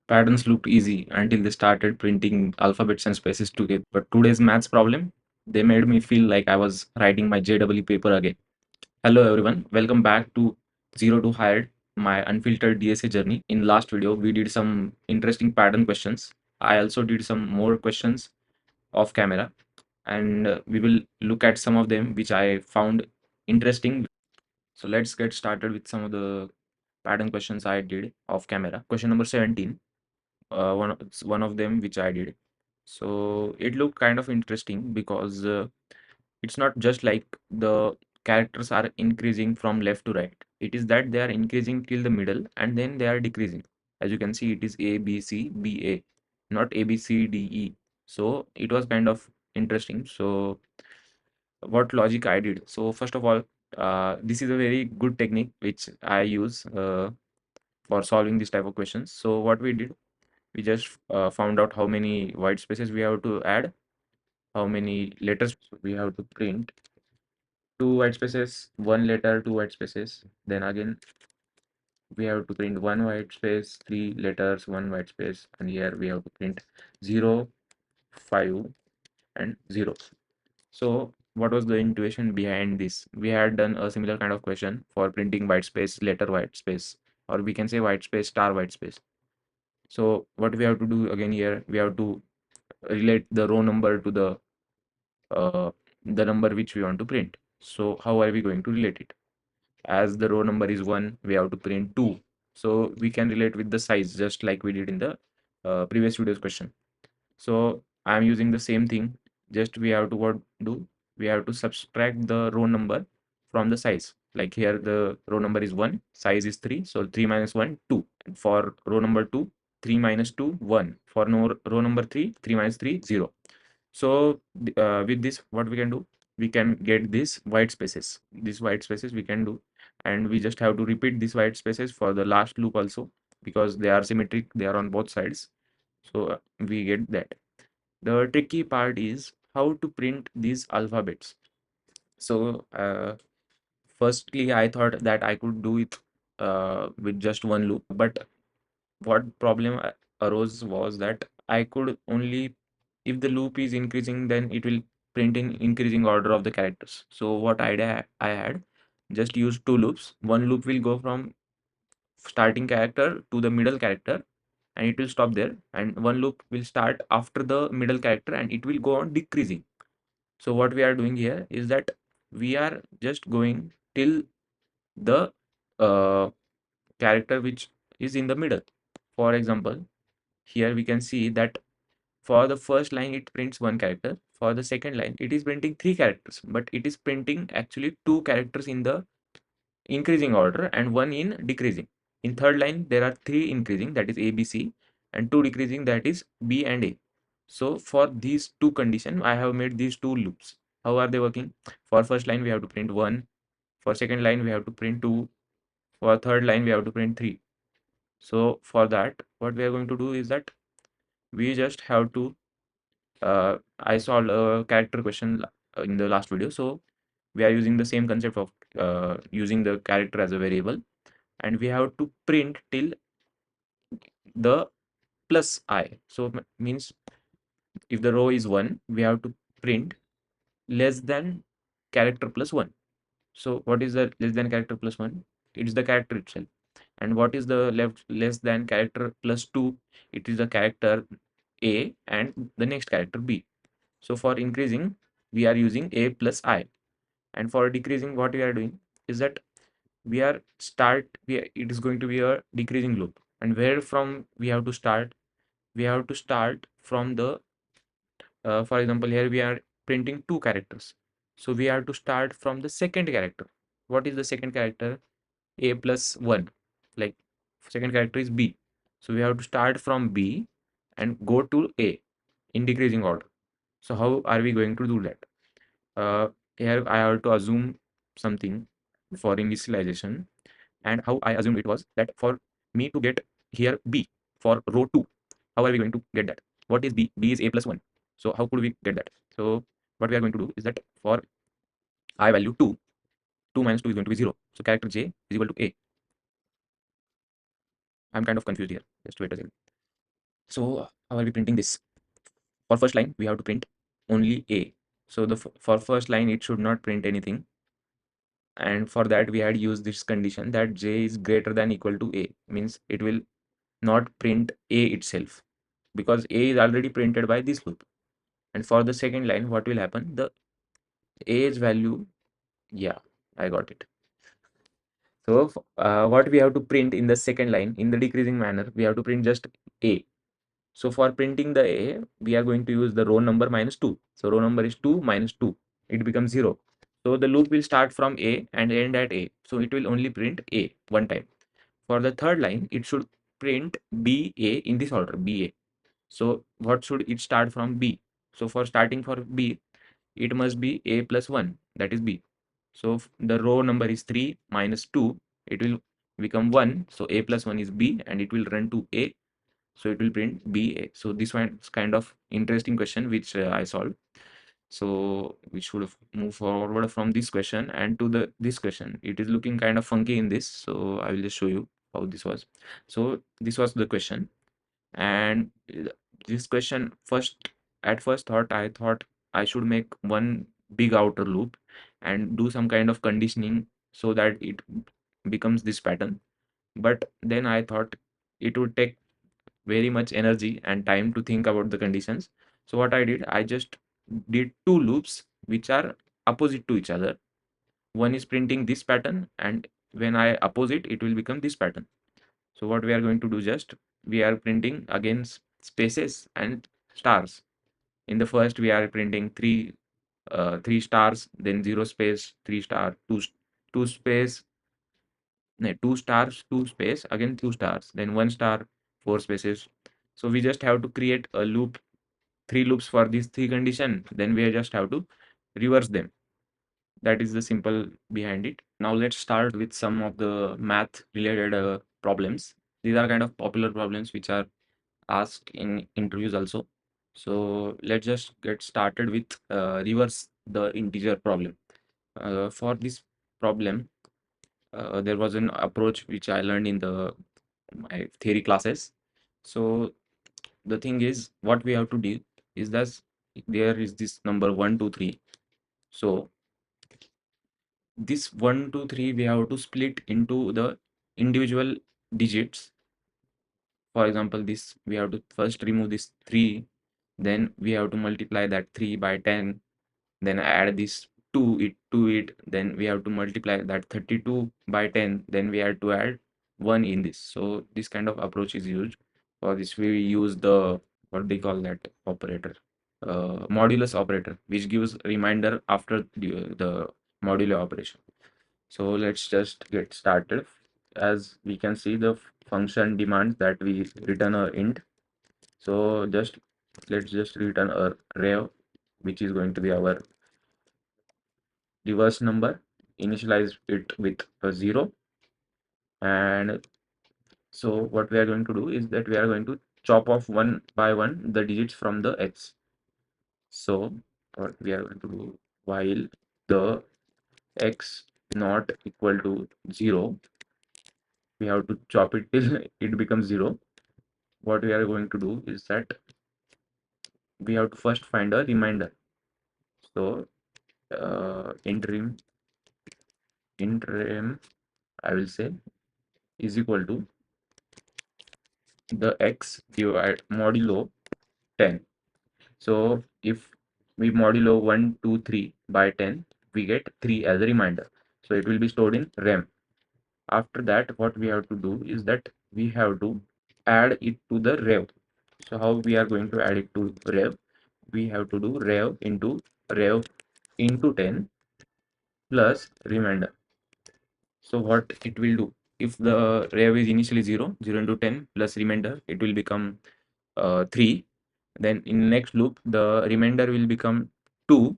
Patterns looked easy until they started printing alphabets and spaces together. But today's maths problem, they made me feel like I was writing my JEE paper again. Hello everyone, welcome back to Zero to Hired, my unfiltered DSA journey. In last video, we did some interesting pattern questions. I also did some more questions off camera, and we will look at some of them which I found interesting. So let's get started with some of the pattern questions I did off camera. Question number 17. One of them which I did. So it looked kind of interesting because it's not just like the characters are increasing from left to right. It is that they are increasing till the middle and then they are decreasing. As you can see, it is A, B, C, B, A, not A, B, C, D, E. So it was kind of interesting. So what logic I did. So first of all, this is a very good technique which I use for solving this type of questions. So what we did, we just found out how many white spaces we have to add, how many letters we have to print. Two white spaces, one letter, two white spaces. Then again, we have to print one white space, three letters, one white space, and here we have to print 0, 5, and 0. So what was the intuition behind this? We had done a similar kind of question for printing white space, letter white space, or we can say white space, star white space. So what we have to do again here, we have to relate the row number to uh, the number which we want to print. So how are we going to relate it? As the row number is 1, we have to print 2. So we can relate with the size just like we did in the previous video's question. So I am using the same thing. Just we have to what do? We have to subtract the row number from the size. Like here the row number is 1, size is 3. So 3 minus 1, 2. And for row number 2, 3 minus 2, 1. For no, row number 3, 3 minus 3, 0. So with this, what we can do? We can get these white spaces. These white spaces we can do, and we just have to repeat these white spaces for the last loop also because they are symmetric. They are on both sides. So we get that. The tricky part is how to print these alphabets. So firstly, I thought that I could do it with just one loop, but what problem arose was that I could only, if the loop is increasing, then it will print in increasing order of the characters. So what idea I had, just use two loops. One loop will go from starting character to the middle character and it will stop there, and one loop will start after the middle character and it will go on decreasing. So what we are doing here is that we are just going till the uh, character which is in the middle. For example, here we can see that for the first line it prints one character, for the second line it is printing three characters, but it is printing actually two characters in the increasing order and one in decreasing. In third line there are three increasing, that is A, B, C, and two decreasing, that is B and A. So for these two conditions I have made these two loops. How are they working? For first line we have to print 1, for second line we have to print 2, for third line we have to print 3. So for that, what we are going to do is that we just have to I solved a character question in the last video. So we are using the same concept of using the character as a variable, and we have to print till the plus I. So means if the row is 1, we have to print less than character plus 1. So what is the less than character plus 1? It is the character itself. And what is the left less than character plus 2? It is the character A and the next character B. So for increasing, we are using A plus I. And for decreasing, what we are doing is that it is going to be a decreasing loop. And where from we have to start? We have to start from the, for example, here we are printing two characters. So we have to start from the second character. What is the second character? A plus 1. Like second character is B. So we have to start from B and go to A in decreasing order. So how are we going to do that? Here I have to assume something for initialization, and how I assumed it was that for me to get here B for row 2, how are we going to get that? What is B? B is A plus 1. So how could we get that? So what we are going to do is that for I value 2, 2 minus 2 is going to be 0. So character J is equal to A. I'm kind of confused here. Just wait a second. So how are we printing this? For first line, we have to print only A. So for first line, it should not print anything. And for that, we had used this condition that J is greater than equal to A, means it will not print A itself because A is already printed by this loop. And for the second line, what will happen? The A's value, yeah, I got it. So what we have to print in the second line in the decreasing manner, we have to print just A. So for printing the A, we are going to use the row number minus 2. So row number is 2 minus 2. It becomes 0. So the loop will start from A and end at A. So it will only print A one time. For the third line, it should print BA in this order, BA. So what should it start from B? So for starting for B, it must be A plus 1, that is B. So the row number is 3 minus 2, it will become 1. So A plus 1 is B and it will run to A. So it will print BA. So this one is kind of interesting question which I solved. So we should have move forward from this question and to this question. It is looking kind of funky in this. So I will just show you how this was. So this was the question. And this question at first thought I thought I should make one big outer loop and do some kind of conditioning so that it becomes this pattern. But then I thought it would take very much energy and time to think about the conditions. So what I did, I just did two loops which are opposite to each other. One is printing this pattern, and when I oppose it, it will become this pattern. So what we are going to do, just we are printing against spaces and stars. In the first, we are printing three stars, then zero space, three star, two space, no, two stars, two space, again two stars, then one star, four spaces. So we just have to create a loop, three loops for these three condition. Then we just have to reverse them. That is the simple behind it. Now let's start with some of the math related problems. These are kind of popular problems which are asked in interviews also. So let's just get started with reverse the integer problem. For this problem, there was an approach which I learned in my theory classes. So the thing is, what we have to do is that there is this number 1, 2, 3. So this 1, 2, 3 we have to split into the individual digits. For example, this we have to first remove this 3, then we have to multiply that 3 by 10, then add this to it, then we have to multiply that 32 by 10, then we have to add 1 in this. So this kind of approach is used. For this we use the, what they call that operator, modulus operator, which gives reminder after the modulo operation. So let's just get started. As we can see, the function demands that we return a int. So let's just return a rev, which is going to be our reverse number. Initialize it with a 0. And so what we are going to do is that we are going to chop off one by one the digits from the x. So what we are going to do, while the x not equal to 0, we have to chop it till it becomes 0. What we are going to do is that we have to first find a remainder. So interim I will say is equal to the x divided modulo 10. So if we modulo 1, 2, 3 by 10, we get 3 as a reminder. So it will be stored in RAM. After that, what we have to do is that we have to add it to the rev. So how we are going to add it to rev? We have to do rev into 10 plus remainder. So what it will do, if the rev is initially 0, 0 into 10 plus remainder, it will become 3. Then in next loop, the remainder will become 2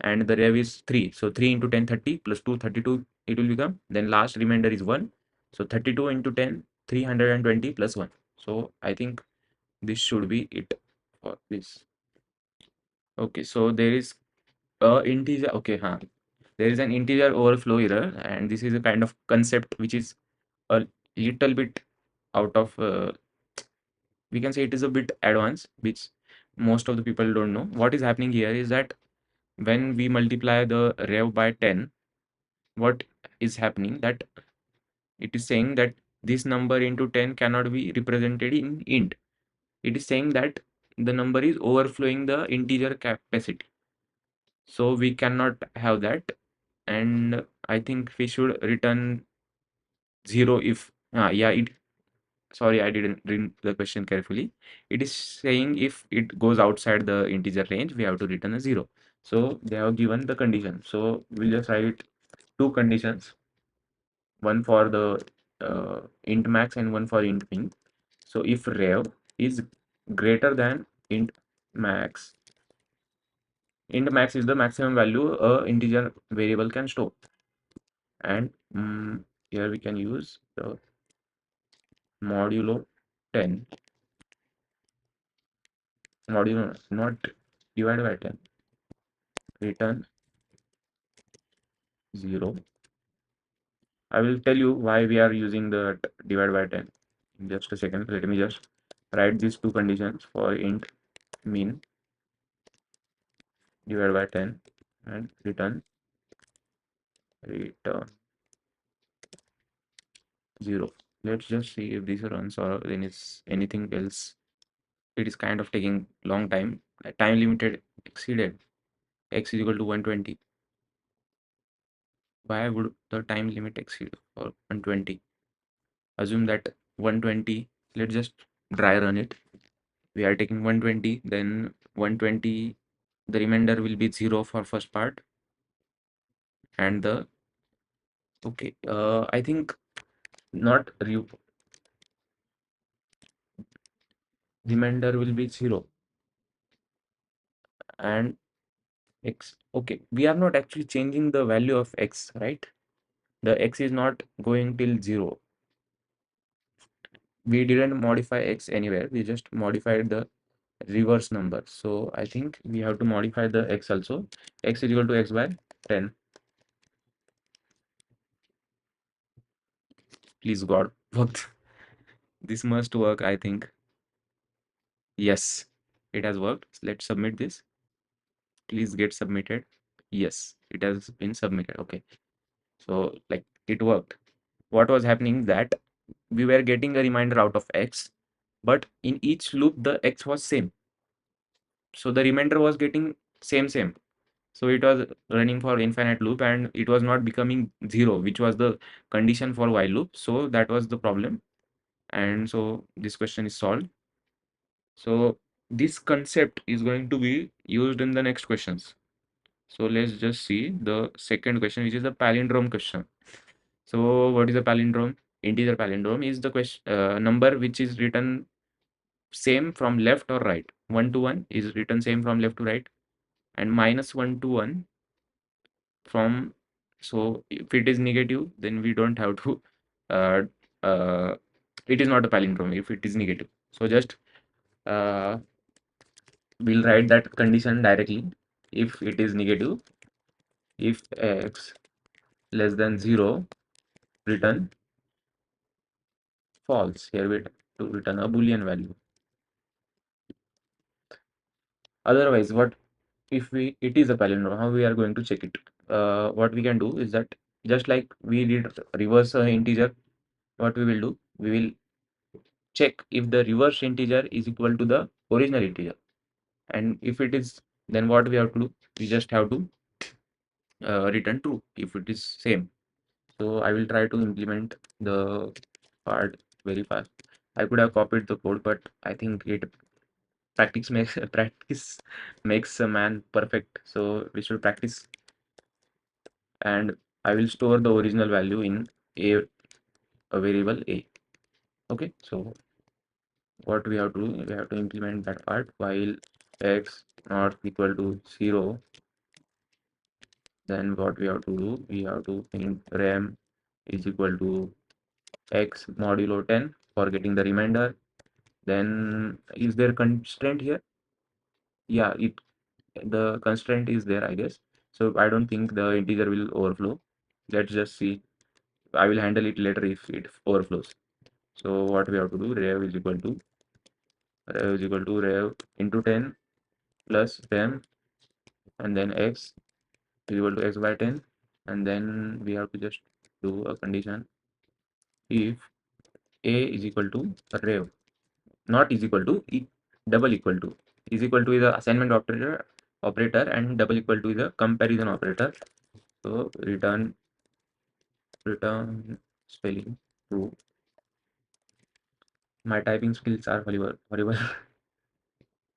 and the rev is 3. So 3 into 10, 30 plus 2, 32 it will become. Then last remainder is 1. So 32 into 10, 320 plus 1. So I think this should be it for this. Okay, so there is a integer. Okay, there is an integer overflow error, and this is a kind of concept which is a little bit out of we can say it is a bit advanced, which most of the people don't know. What is happening here is that when we multiply the rev by 10, what is happening that it is saying that this number into 10 cannot be represented in int. It is saying that the number is overflowing the integer capacity. So we cannot have that. And I think we should return 0 if, yeah, it, sorry, I didn't read the question carefully. It is saying if it goes outside the integer range, we have to return a 0. So they have given the condition. So we'll just write two conditions, one for the int max and one for int min. So if rev is greater than max, int max is the maximum value a integer variable can store. And here we can use the modulo 10, modulo not divided by 10, return 0. I will tell you why we are using the divide by 10 in just a second. Let me just write these two conditions for int min divided by 10 and return 0. Let's just see if this runs or then is anything else. It is kind of taking long time. Time limited exceeded. X is equal to 120. Why would the time limit exceed for 120? Assume that 120. Let's just dry run it. We are taking 120, then 120. The remainder will be 0 for first part, and the okay. I think not remainder will be 0 and x. Okay, we are not actually changing the value of x, right? The x is not going till 0. We didn't modify x anywhere. We just modified the reverse number. So I think we have to modify the x also. X is equal to x by 10. Please God, work. This must work, I think. Yes, it has worked. Let's submit this. Please get submitted. Yes, it has been submitted. Okay. So like it worked. What was happening that we were getting a reminder out of x, but in each loop the x was same. So the remainder was getting same. So it was running for infinite loop and it was not becoming 0, which was the condition for while loop. So that was the problem. And so this question is solved. So this concept is going to be used in the next questions. So let's just see the second question, which is the palindrome question. So what is a palindrome? Integer palindrome is the question number which is written same from left or right. 1 to 1 is written same from left to right, and minus 1 to 1 from. So if it is negative, then we don't have to uh, uh, it is not a palindrome if it is negative. So just uh, we'll write that condition directly. If it is negative, if x less than 0, return false. Here we to return a boolean value. Otherwise, what if we it is a palindrome? How we are going to check it? What we can do is that just like we did reverse integer, what we will do, we will check if the reverse integer is equal to the original integer, and if it is, then what we have to do, we just have to return true if it is same. So I will try to implement the part very fast. I could have copied the code, but I think it practice makes a man perfect. So we should practice, and I will store the original value in a variable a. Okay, so what we have to do, we have to implement that part while x not equal to 0. Then what we have to do, we have to print rem is equal to x modulo 10 for getting the remainder. Then is there constraint here? Yeah, the constraint is there, I guess. So I don't think the integer will overflow. Let's just see. I will handle it later if it overflows. So what we have to do, rev is equal to rev is equal to rev into 10 plus rem, and then x is equal to x by 10, and then we have to just do a condition if a is equal to rev, not is equal to, double equal to, is equal to is a assignment operator and double equal to is a comparison operator. So return spelling true. My typing skills are horrible.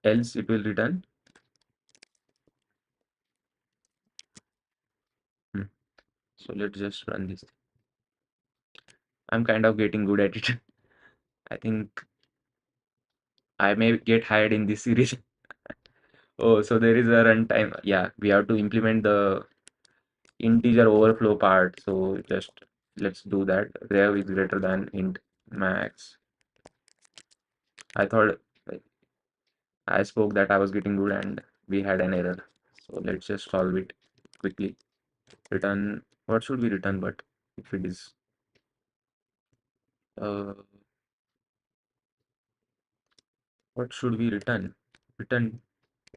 Else it will return. Hmm. So let's just run this. I'm kind of getting good at it. I think I may get hired in this series. Oh, so there is a runtime. Yeah, we have to implement the integer overflow part. So just let's do that. Rev is greater than int max. I thought I spoke that I was getting good and we had an error. So let's just solve it quickly. Return, what should we return? But if it is, uh, what should we return? Return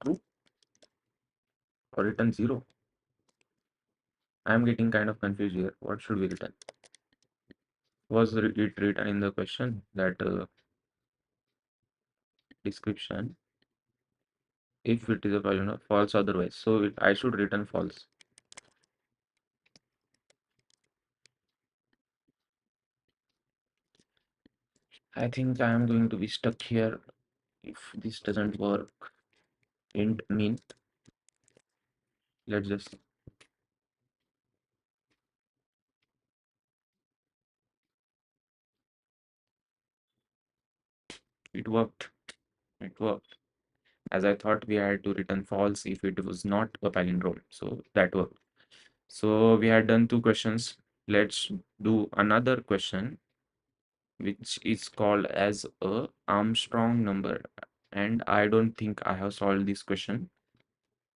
true or return zero? I'm getting kind of confused here. What should we return? Was it written in the question that description if it is a polynomial, false otherwise? So I should return false. I think I am going to be stuck here if this doesn't work. Int mean, let's just, it worked. It worked. As I thought we had to return false if it was not a palindrome. So that worked. So we had done two questions. Let's do another question, which is called as a Armstrong number. And I don't think I have solved this question.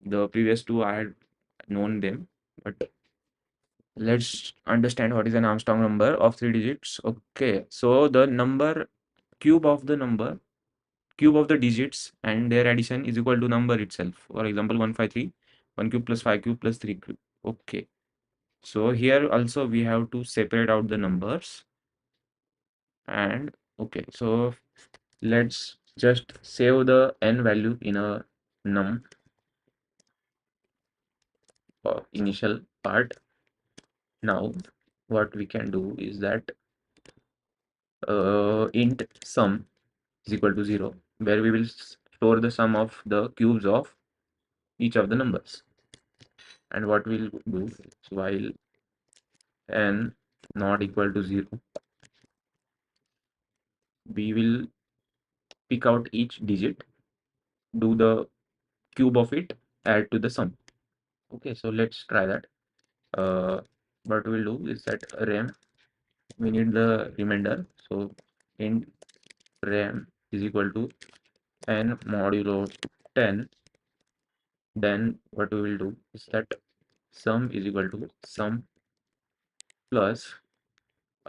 The previous two I had known them, but let's understand what is an Armstrong number of 3 digits. Okay, so the number cube of the number cube of the digits and their addition is equal to number itself. For example, 153, 1 cube plus 5 cube plus 3 cube. Okay, so here also we have to separate out the numbers. And okay, so let's just save the n value in a num initial part. Now what we can do is that int sum is equal to 0, where we will store the sum of the cubes of each of the numbers. And what we'll do is while n not equal to 0, we will pick out each digit, do the cube of it, add to the sum. Okay, so let's try that. What we'll do is that rem, we need the remainder. So int rem is equal to n modulo 10. Then what we will do is that sum is equal to sum plus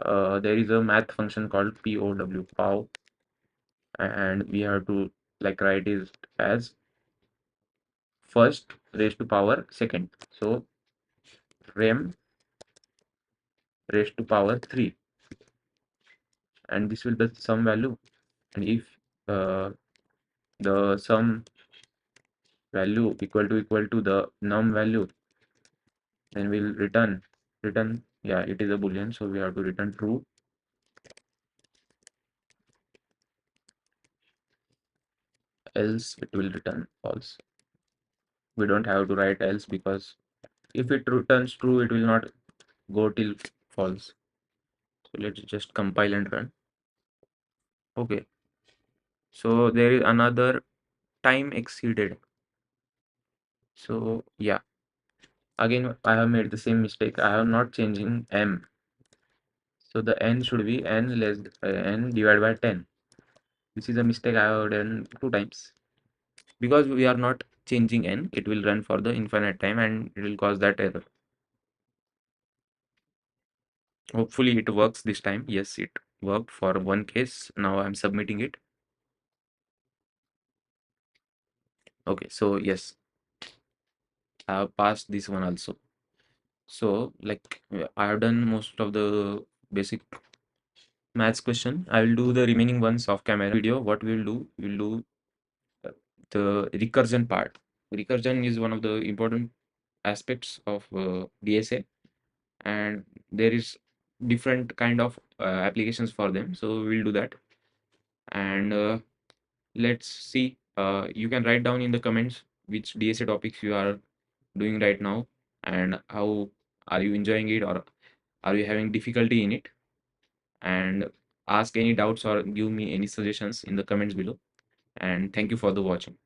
there is a math function called pow, and we have to like write it as first raised to power second. So rem raised to power 3, and this will be the sum value. And if uh, the sum value equal to the num value, then we'll return, yeah, it is a boolean, so we have to return true. Else it will return false. We don't have to write else, because if it returns true, it will not go till false. So let's just compile and run. Okay, so there is another time exceeded. So yeah, again I have made the same mistake. I am not changing m, so the n should be n divided by 10. This is a mistake I have done 2 times. Because we are not changing n, it will run for the infinite time and it will cause that error. Hopefully it works this time. Yes, it worked for one case. Now I'm submitting it. Okay, so yes, I have passed this one also. So like I have done most of the basic maths question. I will do the remaining ones off camera video. What we'll do uh, the recursion part. Recursion is one of the important aspects of DSA, and there is different kind of applications for them. So we'll do that, and let's see. You can write down in the comments which DSA topics you are doing right now, and how are you enjoying it, or are you having difficulty in it, and ask any doubts or give me any suggestions in the comments below. And thank you for the watching.